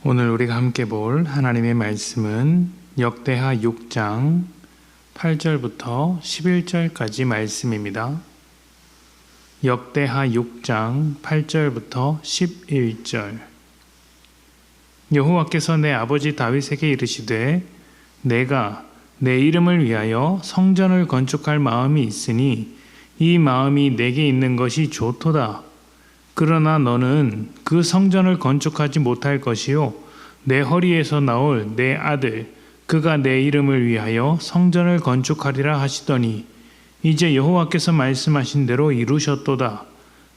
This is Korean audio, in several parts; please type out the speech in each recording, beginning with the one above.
오늘 우리가 함께 볼 하나님의 말씀은 역대하 6장 8절부터 11절까지 말씀입니다. 역대하 6장 8절부터 11절. 여호와께서 내 아버지 다윗에게 이르시되 내가 내 이름을 위하여 성전을 건축할 마음이 있으니 이 마음이 내게 있는 것이 좋도다. 그러나 너는 그 성전을 건축하지 못할 것이요 내 허리에서 나올 내 아들 그가 내 이름을 위하여 성전을 건축하리라 하시더니 이제 여호와께서 말씀하신 대로 이루셨도다.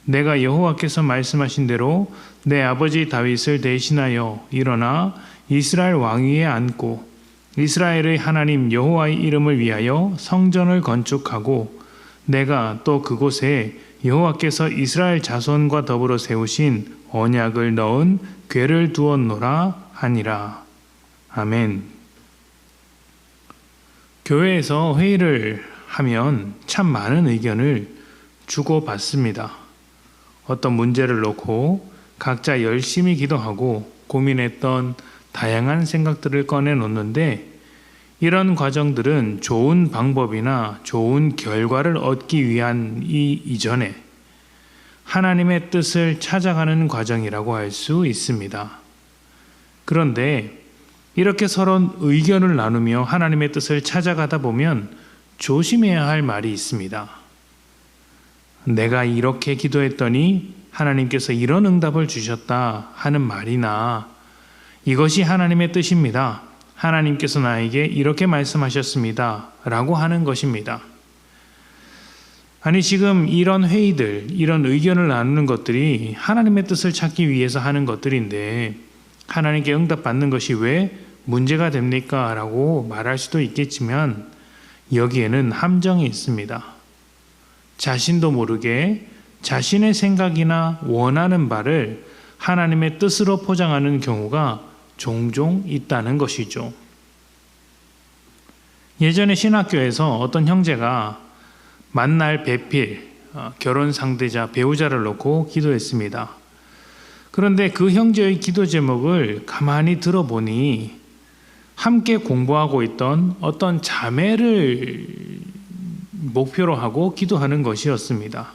내가 여호와께서 말씀하신 대로 내 아버지 다윗을 대신하여 일어나 이스라엘 왕위에 앉고 이스라엘의 하나님 여호와의 이름을 위하여 성전을 건축하고 내가 또 그곳에 여호와께서 이스라엘 자손과 더불어 세우신 언약을 넣은 궤를 두었노라 하니라. 아멘. 교회에서 회의를 하면 참 많은 의견을 주고받습니다. 어떤 문제를 놓고 각자 열심히 기도하고 고민했던 다양한 생각들을 꺼내놓는데 이런 과정들은 좋은 방법이나 좋은 결과를 얻기 위한 이전에 하나님의 뜻을 찾아가는 과정이라고 할 수 있습니다. 그런데 이렇게 서로 의견을 나누며 하나님의 뜻을 찾아가다 보면 조심해야 할 말이 있습니다. 내가 이렇게 기도했더니 하나님께서 이런 응답을 주셨다 하는 말이나 이것이 하나님의 뜻입니다. 하나님께서 나에게 이렇게 말씀하셨습니다. 라고 하는 것입니다. 아니 지금 이런 회의들, 이런 의견을 나누는 것들이 하나님의 뜻을 찾기 위해서 하는 것들인데 하나님께 응답받는 것이 왜 문제가 됩니까? 라고 말할 수도 있겠지만 여기에는 함정이 있습니다. 자신도 모르게 자신의 생각이나 원하는 바를 하나님의 뜻으로 포장하는 경우가 종종 있다는 것이죠. 예전에 신학교에서 어떤 형제가 만날 배필, 결혼 상대자, 배우자를 놓고 기도했습니다. 그런데 그 형제의 기도 제목을 가만히 들어보니 함께 공부하고 있던 어떤 자매를 목표로 하고 기도하는 것이었습니다.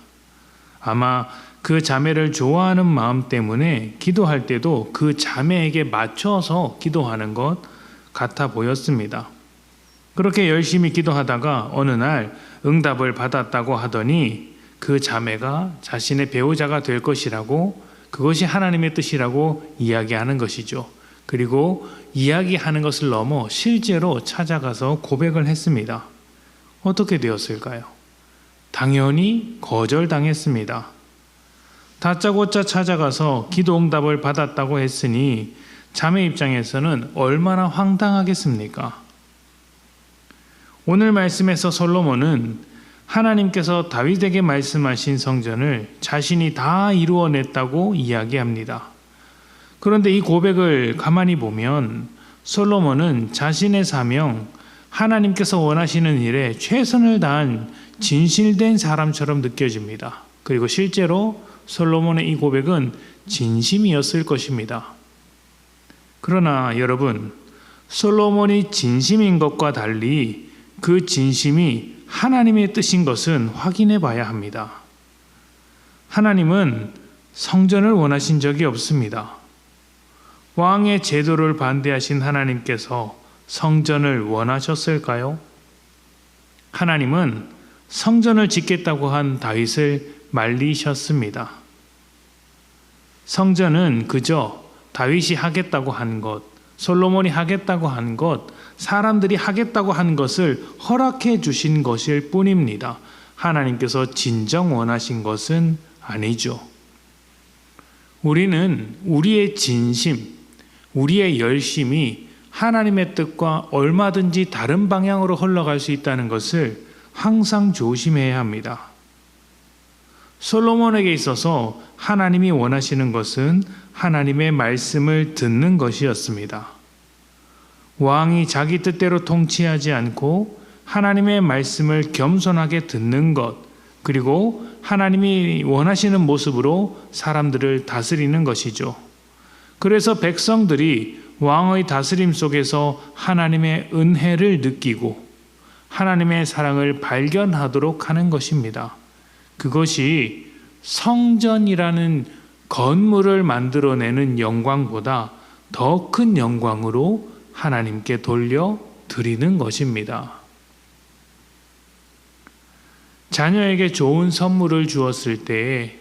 아마 그 자매를 좋아하는 마음 때문에 기도할 때도 그 자매에게 맞춰서 기도하는 것 같아 보였습니다. 그렇게 열심히 기도하다가 어느 날 응답을 받았다고 하더니 그 자매가 자신의 배우자가 될 것이라고 그것이 하나님의 뜻이라고 이야기하는 것이죠. 그리고 이야기하는 것을 넘어 실제로 찾아가서 고백을 했습니다. 어떻게 되었을까요? 당연히 거절당했습니다. 다짜고짜 찾아가서 기도 응답을 받았다고 했으니 자매 입장에서는 얼마나 황당하겠습니까? 오늘 말씀에서 솔로몬은 하나님께서 다윗에게 말씀하신 성전을 자신이 다 이루어냈다고 이야기합니다. 그런데 이 고백을 가만히 보면 솔로몬은 자신의 사명, 하나님께서 원하시는 일에 최선을 다한 진실된 사람처럼 느껴집니다. 그리고 실제로 솔로몬의 이 고백은 진심이었을 것입니다. 그러나 여러분, 솔로몬이 진심인 것과 달리 그 진심이 하나님의 뜻인 것은 확인해 봐야 합니다. 하나님은 성전을 원하신 적이 없습니다. 왕의 제도를 반대하신 하나님께서 성전을 원하셨을까요? 하나님은 성전을 짓겠다고 한 다윗을 말리셨습니다. 성전은 그저 다윗이 하겠다고 한 것, 솔로몬이 하겠다고 한 것, 사람들이 하겠다고 한 것을 허락해 주신 것일 뿐입니다. 하나님께서 진정 원하신 것은 아니죠. 우리는 우리의 진심, 우리의 열심이 하나님의 뜻과 얼마든지 다른 방향으로 흘러갈 수 있다는 것을 항상 조심해야 합니다. 솔로몬에게 있어서 하나님이 원하시는 것은 하나님의 말씀을 듣는 것이었습니다. 왕이 자기 뜻대로 통치하지 않고 하나님의 말씀을 겸손하게 듣는 것, 그리고 하나님이 원하시는 모습으로 사람들을 다스리는 것이죠. 그래서 백성들이 왕의 다스림 속에서 하나님의 은혜를 느끼고 하나님의 사랑을 발견하도록 하는 것입니다. 그것이 성전이라는 건물을 만들어내는 영광보다 더 큰 영광으로 하나님께 돌려드리는 것입니다. 자녀에게 좋은 선물을 주었을 때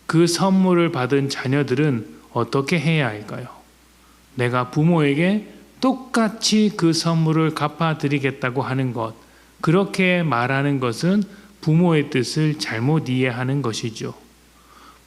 그 선물을 받은 자녀들은 어떻게 해야 할까요? 내가 부모에게 똑같이 그 선물을 갚아드리겠다고 하는 것, 그렇게 말하는 것은 부모의 뜻을 잘못 이해하는 것이죠.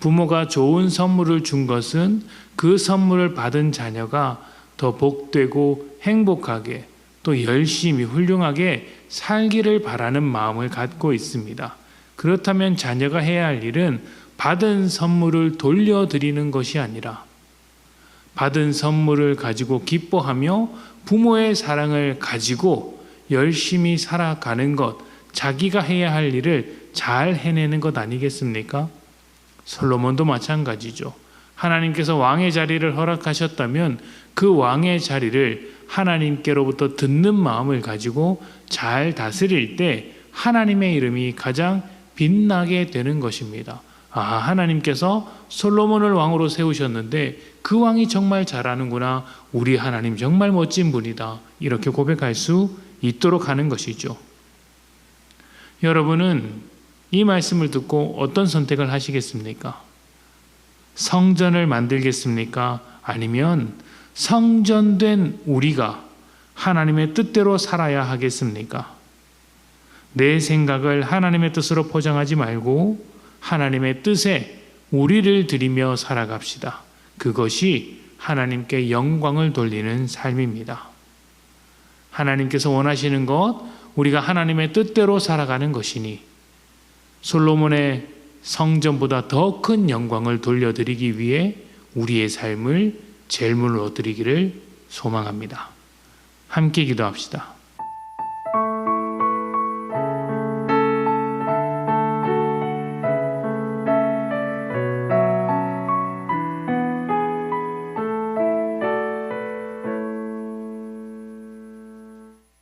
부모가 좋은 선물을 준 것은 그 선물을 받은 자녀가 더 복되고 행복하게 또 열심히 훌륭하게 살기를 바라는 마음을 갖고 있습니다. 그렇다면 자녀가 해야 할 일은 받은 선물을 돌려드리는 것이 아니라 받은 선물을 가지고 기뻐하며 부모의 사랑을 가지고 열심히 살아가는 것, 자기가 해야 할 일을 잘 해내는 것 아니겠습니까? 솔로몬도 마찬가지죠. 하나님께서 왕의 자리를 허락하셨다면 그 왕의 자리를 하나님께로부터 듣는 마음을 가지고 잘 다스릴 때 하나님의 이름이 가장 빛나게 되는 것입니다. 하나님께서 솔로몬을 왕으로 세우셨는데 그 왕이 정말 잘하는구나. 우리 하나님 정말 멋진 분이다. 이렇게 고백할 수 있도록 하는 것이죠. 여러분은 이 말씀을 듣고 어떤 선택을 하시겠습니까? 성전을 만들겠습니까? 아니면 성전된 우리가 하나님의 뜻대로 살아야 하겠습니까? 내 생각을 하나님의 뜻으로 포장하지 말고 하나님의 뜻에 우리를 드리며 살아갑시다. 그것이 하나님께 영광을 돌리는 삶입니다. 하나님께서 원하시는 것, 우리가 하나님의 뜻대로 살아가는 것이니 솔로몬의 성전보다 더 큰 영광을 돌려드리기 위해 우리의 삶을 제물로 드리기를 소망합니다. 함께 기도합시다.